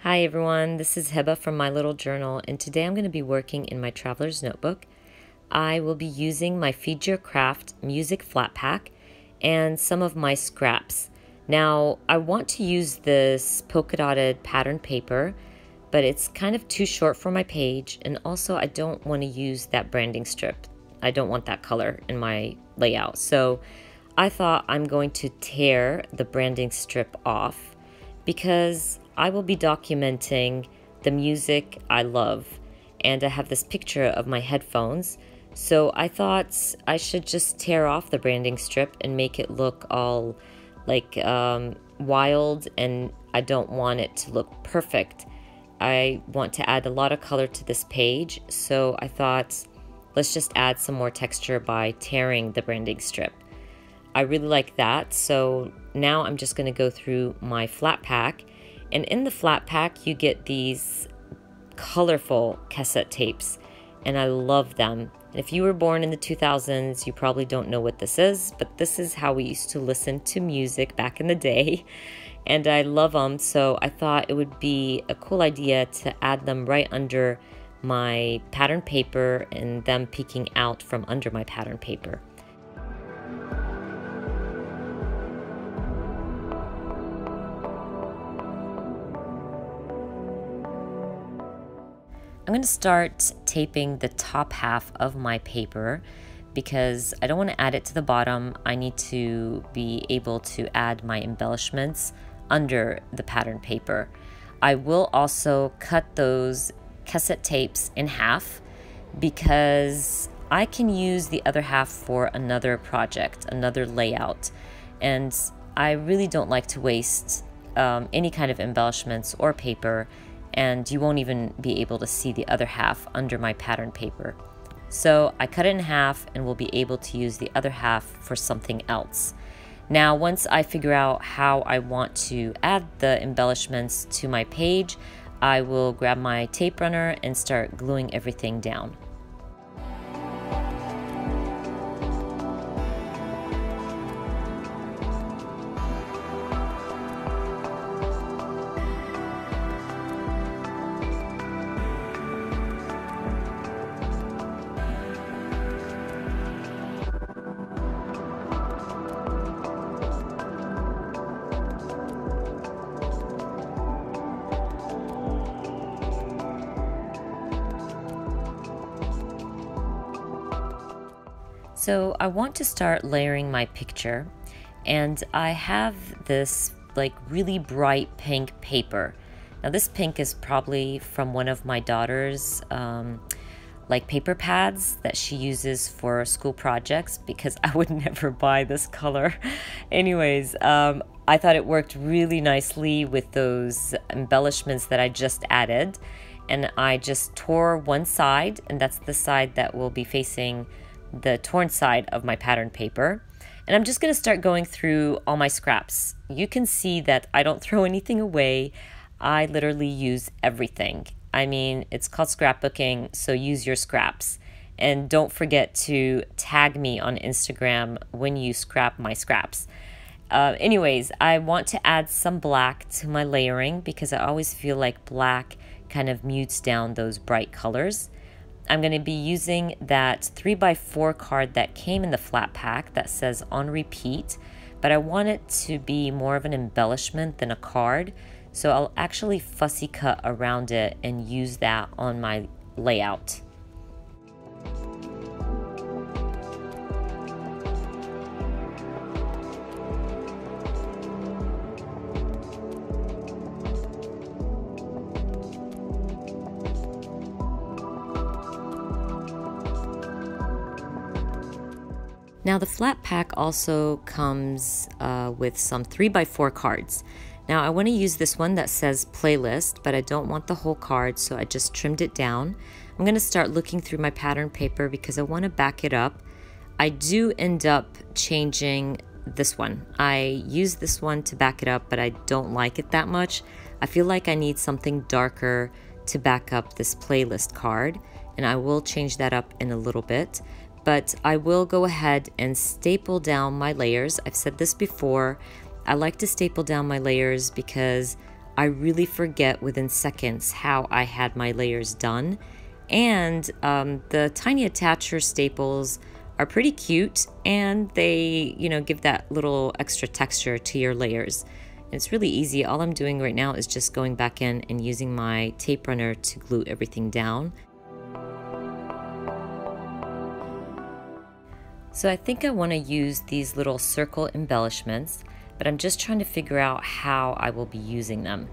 Hi everyone, this is Heba from My Little Journal, and today I'm going to be working in my traveler's notebook. I will be using my Feed Your Craft music flat pack and some of my scraps. Now, I want to use this polka dotted pattern paper, but it's kind of too short for my page, and also I don't want to use that branding strip. I don't want that color in my layout, so I thought I'm going to tear the branding strip off because I will be documenting the music I love, and I have this picture of my headphones, so I thought I should just tear off the branding strip and make it look all like wild, and I don't want it to look perfect. I want to add a lot of color to this page, so I thought let's just add some more texture by tearing the branding strip. I really like that, so now I'm just going to go through my flat pack. And in the flat pack, you get these colorful cassette tapes, and I love them. And if you were born in the 2000s, you probably don't know what this is, but this is how we used to listen to music back in the day, and I love them, so I thought it would be a cool idea to add them right under my pattern paper and them peeking out from under my pattern paper. I'm going to start taping the top half of my paper because I don't want to add it to the bottom. I need to be able to add my embellishments under the pattern paper. I will also cut those cassette tapes in half because I can use the other half for another project, another layout, and I really don't like to waste any kind of embellishments or paper, and you won't even be able to see the other half under my pattern paper. So I cut it in half and will be able to use the other half for something else. Now, once I figure out how I want to add the embellishments to my page, I will grab my tape runner and start gluing everything down. So I want to start layering my picture, and I have this like really bright pink paper. Now this pink is probably from one of my daughter's like paper pads that she uses for school projects, because I would never buy this color. Anyways, I thought it worked really nicely with those embellishments that I just added, and I just tore one side, and that's the side that will be facing the torn side of my pattern paper. And I'm just going to start going through all my scraps. You can see that I don't throw anything away. I literally use everything. I mean, it's called scrapbooking, so use your scraps. And don't forget to tag me on Instagram when you scrap my scraps. Anyways, I want to add some black to my layering because I always feel like black kind of mutes down those bright colors. I'm going to be using that 3x4 card that came in the flat pack that says on repeat, but I want it to be more of an embellishment than a card, so I'll actually fussy cut around it and use that on my layout. Now the flat pack also comes with some 3x4 cards. Now I want to use this one that says playlist, but I don't want the whole card, so I just trimmed it down. I'm going to start looking through my pattern paper because I want to back it up. I do end up changing this one. I use this one to back it up, but I don't like it that much. I feel like I need something darker to back up this playlist card, and I will change that up in a little bit. but I will go ahead and staple down my layers. I've said this before, I like to staple down my layers because I really forget within seconds how I had my layers done. And the tiny attacher staples are pretty cute, and they, give that little extra texture to your layers. It's really easy. All I'm doing right now is just going back in and using my tape runner to glue everything down. So I think I want to use these little circle embellishments, but I'm just trying to figure out how I will be using them.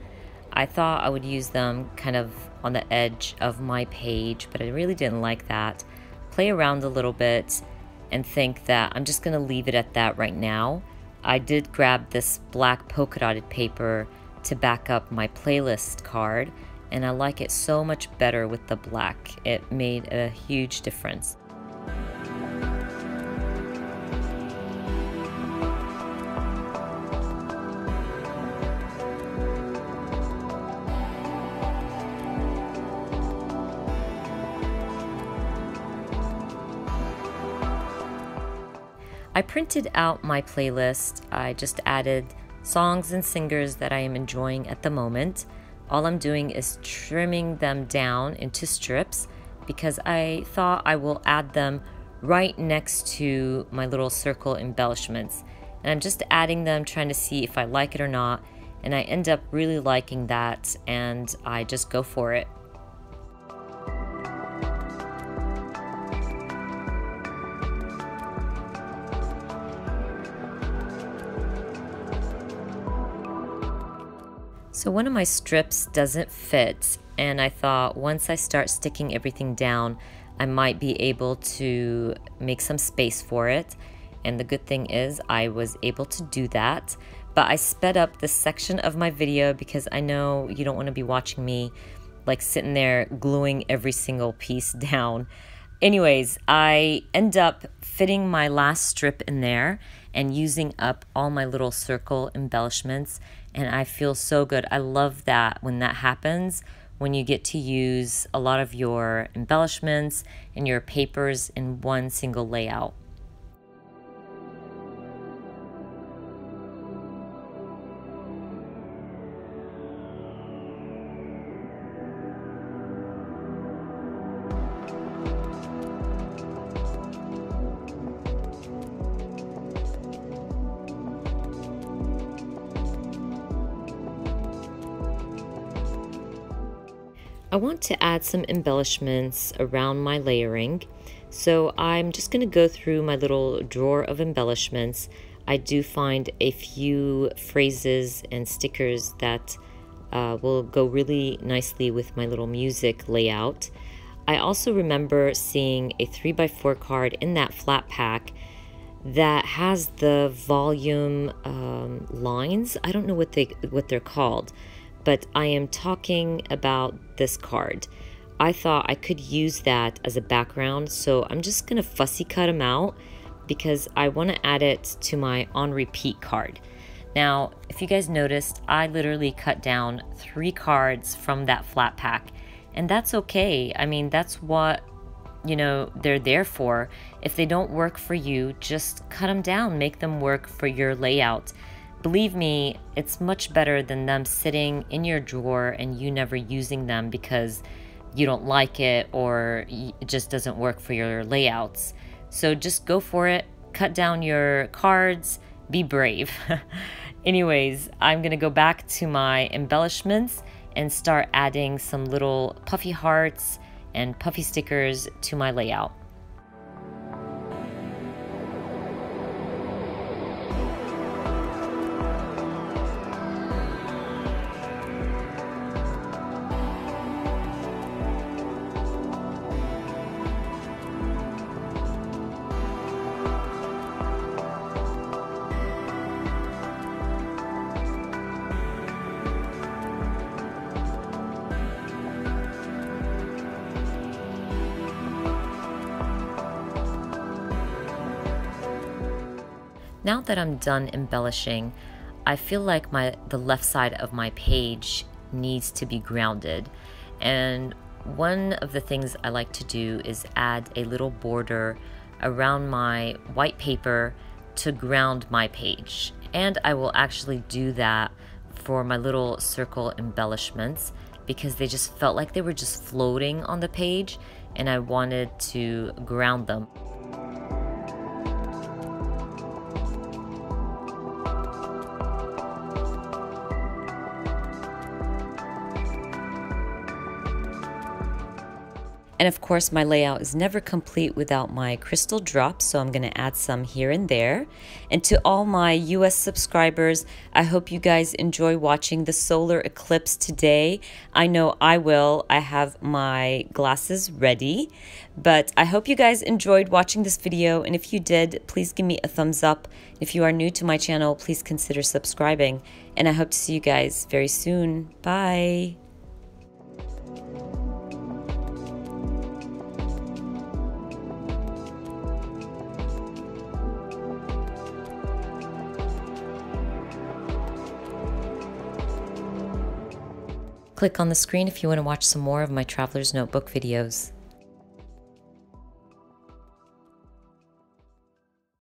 I thought I would use them kind of on the edge of my page, but I really didn't like that. Play around a little bit and think that I'm just going to leave it at that right now. I did grab this black polka dotted paper to back up my playlist card, and I like it so much better with the black. It made a huge difference. I printed out my playlist. I just added songs and singers that I am enjoying at the moment. All I'm doing is trimming them down into strips because I thought I will add them right next to my little circle embellishments. And I'm just adding them, trying to see if I like it or not. And I end up really liking that, and I just go for it. So one of my strips doesn't fit, and I thought once I start sticking everything down, I might be able to make some space for it. And the good thing is I was able to do that. But I sped up this section of my video because I know you don't want to be watching me like sitting there gluing every single piece down. Anyways, I end up fitting my last strip in there and using up all my little circle embellishments, and I feel so good. I love that when that happens, when you get to use a lot of your embellishments and your papers in one single layout. I want to add some embellishments around my layering, so I'm just going to go through my little drawer of embellishments. I do find a few phrases and stickers that will go really nicely with my little music layout. I also remember seeing a 3x4 card in that flat pack that has the volume lines. I don't know what they're called, but I am talking about this card. I thought I could use that as a background, so I'm just gonna fussy cut them out because I want to add it to my on repeat card. Now, if you guys noticed, I literally cut down 3 cards from that flat pack, and that's okay. I mean, that's what, they're there for. If they don't work for you, just cut them down, make them work for your layout. Believe me, it's much better than them sitting in your drawer and you never using them because you don't like it or it just doesn't work for your layouts. So just go for it, cut down your cards, be brave. Anyways, I'm gonna go back to my embellishments and start adding some little puffy hearts and puffy stickers to my layout. Now that I'm done embellishing, I feel like the left side of my page needs to be grounded. And one of the things I like to do is add a little border around my white paper to ground my page. And I will actually do that for my little circle embellishments because they just felt like they were just floating on the page and I wanted to ground them. And of course, my layout is never complete without my crystal drops, so I'm going to add some here and there. And to all my US subscribers, I hope you guys enjoy watching the solar eclipse today. I know I will. I have my glasses ready. But I hope you guys enjoyed watching this video, and if you did, please give me a thumbs up. If you are new to my channel, please consider subscribing. And I hope to see you guys very soon. Bye! Click on the screen if you want to watch some more of my Traveler's Notebook videos.